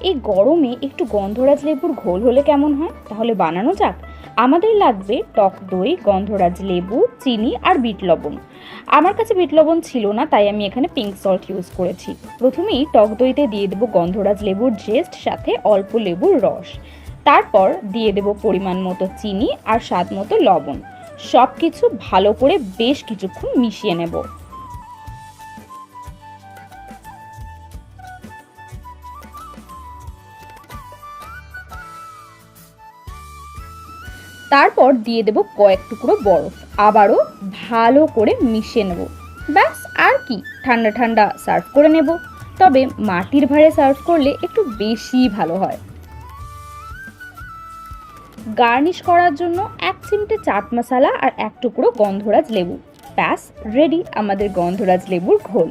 এই গরমে একটু গন্ধরাজ লেবুর ঘোল হলে কেমন হয়? তাহলে বানানো যাক। আমাদের লাগবে টক দই, গন্ধরাজ লেবু, চিনি আর বিট লবণ। আমার কাছে বিট লবণ ছিল না, তাই আমি এখানে পিঙ্ক সল্ট ইউজ করেছি। প্রথমেই টক দইতে দিয়ে দেবো গন্ধরাজ লেবুর জেস্ট, সাথে অল্প লেবুর রস। তারপর দিয়ে দেবো পরিমাণ মতো চিনি আর স্বাদ মতো লবণ। সব কিছু ভালো করে বেশ কিছুক্ষণ মিশিয়ে নেব। তারপর দিয়ে দেব কয়েক টুকরো বরফ, আবারও ভালো করে মিশিয়ে নেব। ব্যাস, আর কি, ঠান্ডা ঠান্ডা সার্ভ করে নেব। তবে মাটির ভাঁড়ে সার্ভ করলে একটু বেশি ভালো হয়। গার্নিশ করার জন্য 1 চিমটে চাট মশলা আর 1 টুকরো গন্ধরাজ লেবু। ব্যাস রেডি আমাদের গন্ধরাজ লেবুর ঘোল।